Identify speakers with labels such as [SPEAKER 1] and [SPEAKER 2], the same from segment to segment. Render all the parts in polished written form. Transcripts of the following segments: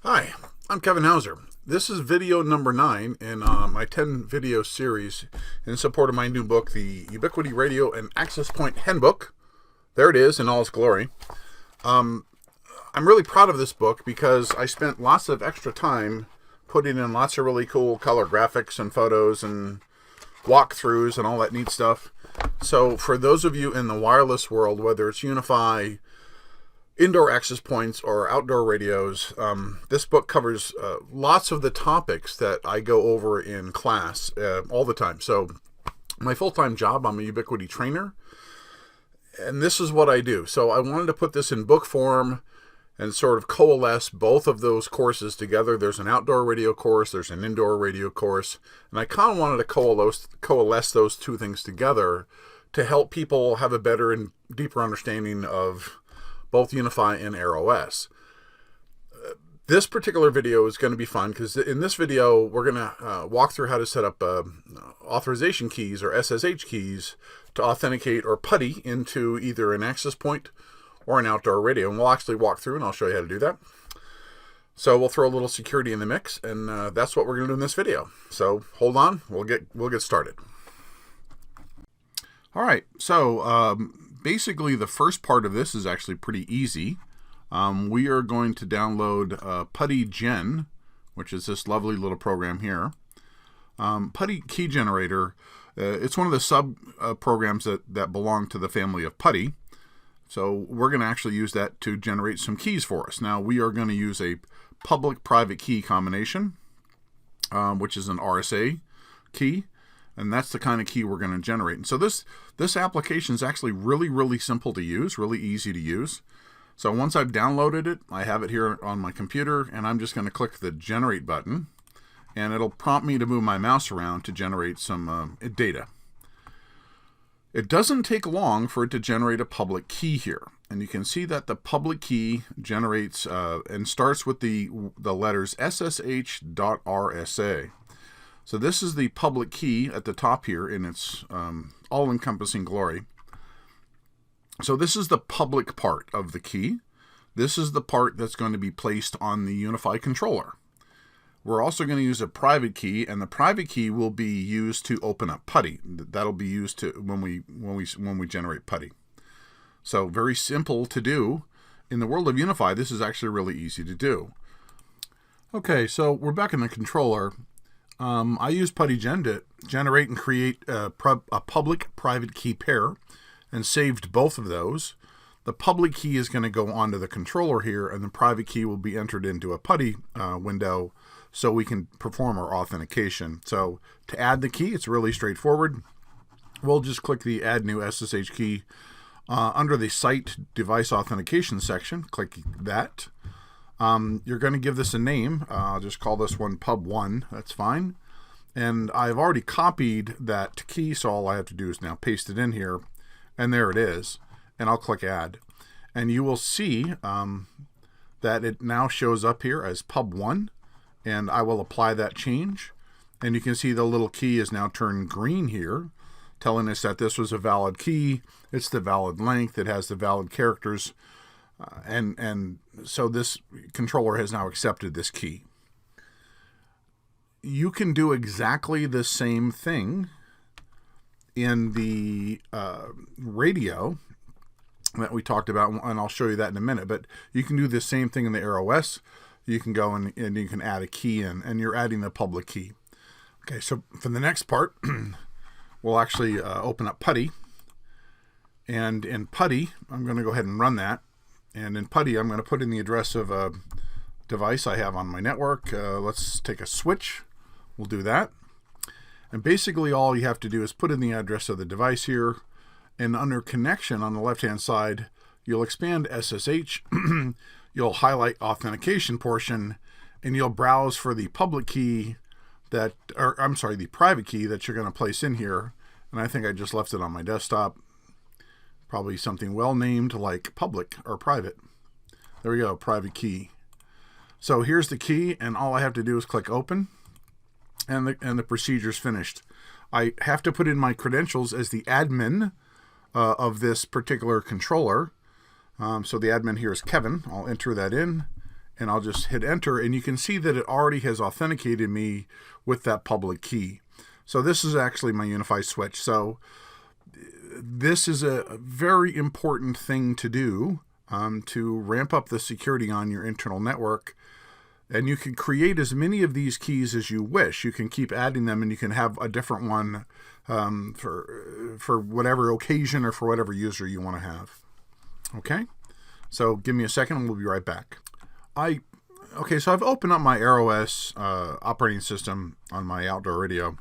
[SPEAKER 1] Hi, I'm Kevin Hauser. This is video number 9 in my 10 video series in support of my new book, the Ubiquiti Radio and Access Point Handbook. There it is in all its glory. I'm really proud of this book because I spent lots of extra time putting in lots of really cool color graphics and photos and walkthroughs and all that neat stuff. So for those of you in the wireless world, whether it's Unify, indoor access points, or outdoor radios, this book covers lots of the topics that I go over in class all the time. So my full-time job, I'm a Ubiquiti trainer, and this is what I do. So I wanted to put this in book form and sort of coalesce both of those courses together. There's an outdoor radio course, there's an indoor radio course, and I kind of wanted to coalesce those two things together to help people have a better and deeper understanding of both Unify and AirOS. This particular video is going to be fun because in this video we're going to walk through how to set up authorization keys or SSH keys to authenticate or PuTTY into either an access point or an outdoor radio. And we'll actually walk through and I'll show you how to do that. So we'll throw a little security in the mix, and that's what we're going to do in this video. So hold on, we'll get started. All right, so basically the first part of this is actually pretty easy. We are going to download PuTTY Gen, which is this lovely little program here. PuTTY Key Generator, it's one of the sub programs that belong to the family of PuTTY. So we're going to actually use that to generate some keys for us. Now we are going to use a public-private key combination, which is an RSA key. And that's the kind of key we're going to generate. And so this application is actually really simple to use, really easy to use. So once I've downloaded it, I have it here on my computer, and I'm just going to click the Generate button, and it'll prompt me to move my mouse around to generate some data. It doesn't take long for it to generate a public key here. And you can see that the public key generates and starts with the letters SSH.RSA. So this is the public key at the top here in its all-encompassing glory. So this is the public part of the key. This is the part that's going to be placed on the Unify controller. We're also going to use a private key, and the private key will be used to open up PuTTY. That'll be used to when we generate PuTTY. So very simple to do. In the world of Unify, this is actually really easy to do. Okay, so we're back in the controller. I use PuTTY Gen to generate and create a public-private key pair and saved both of those. The public key is going to go onto the controller here, and the private key will be entered into a PuTTY window so we can perform our authentication. So to add the key, it's really straightforward. We'll just click the Add New SSH Key under the Site Device Authentication section. Click that. You're going to give this a name. I'll just call this one Pub1. That's fine. And I've already copied that key, so all I have to do is now paste it in here. And there it is. And I'll click Add. And you will see that it now shows up here as Pub1. And I will apply that change. And you can see the little key is now turned green here, telling us that this was a valid key. It's the valid length. It has the valid characters. And so this controller has now accepted this key. You can do exactly the same thing in the radio that we talked about, and I'll show you that in a minute. But you can do the same thing in the AirOS. You can go and you can add a key in, and you're adding the public key. Okay, so for the next part, we'll actually open up PuTTY. And in PuTTY, I'm going to go ahead and run that. And in PuTTY, I'm going to put in the address of a device I have on my network. Let's take a switch. We'll do that. And basically all you have to do is put in the address of the device here. And under connection on the left-hand side, you'll expand SSH. You'll highlight authentication portion, and you'll browse for the public key the private key that you're going to place in here. And I think I just left it on my desktop. Probably something well named like public or private. There we go, private key. So here's the key, and all I have to do is click open, and the procedure's finished. I have to put in my credentials as the admin of this particular controller. So the admin here is Kevin. I'll enter that in, and I'll just hit enter, and you can see that it already has authenticated me with that public key. So this is actually my UniFi switch. So this is a very important thing to do to ramp up the security on your internal network. And you can create as many of these keys as you wish. You can keep adding them, and you can have a different one for whatever occasion or for whatever user you want to have. Okay, so give me a second and we'll be right back. Okay, so I've opened up my AirOS operating system on my outdoor radio,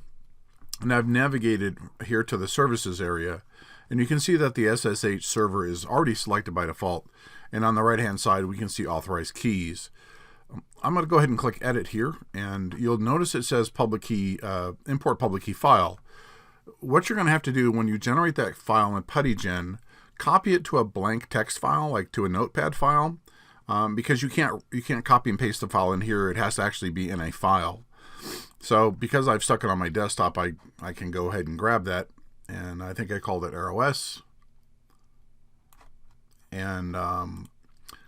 [SPEAKER 1] and I've navigated here to the services area, and you can see that the SSH server is already selected by default, and on the right hand side we can see authorized keys. I'm going to go ahead and click edit here, and you'll notice it says public key, import public key file. What you're going to have to do when you generate that file in PuTTyGen, copy it to a blank text file, like to a notepad file, because you can't copy and paste the file in here. It has to actually be in a file. So because I've stuck it on my desktop, I can go ahead and grab that, and I think I called it AirOS, and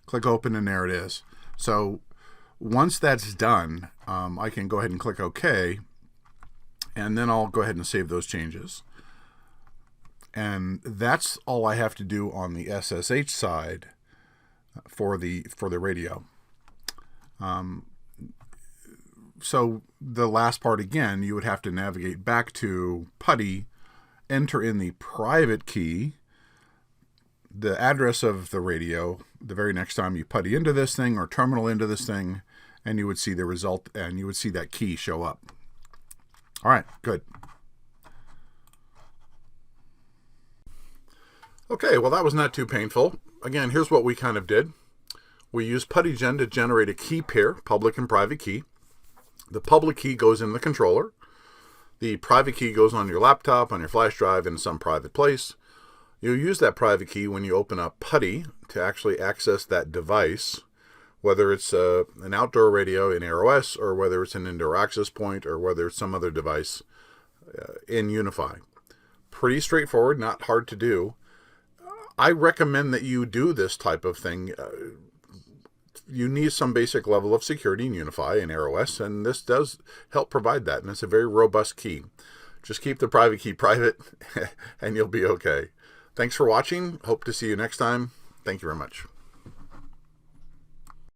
[SPEAKER 1] click open, and there it is. So once that's done, I can go ahead and click OK, and then I'll go ahead and save those changes. And that's all I have to do on the SSH side for the radio. So the last part, again, you would have to navigate back to PuTTY, enter in the private key, the address of the radio, the very next time you PuTTY into this thing or terminal into this thing, and you would see the result, and you would see that key show up. All right, good. Okay, well, that was not too painful. Again, here's what we kind of did. We used PuTTyGen to generate a key pair, public and private key. The public key goes in the controller. The private key goes on your laptop, on your flash drive, in some private place. You'll use that private key when you open up PuTTY to actually access that device, whether it's an outdoor radio in AirOS, or whether it's an indoor access point, or whether it's some other device in UniFi. Pretty straightforward, not hard to do. I recommend that you do this type of thing. You need some basic level of security in UniFi and AirOS, and this does help provide that, and it's a very robust key. Just keep the private key private, and you'll be okay. Thanks for watching. Hope to see you next time. Thank you very much.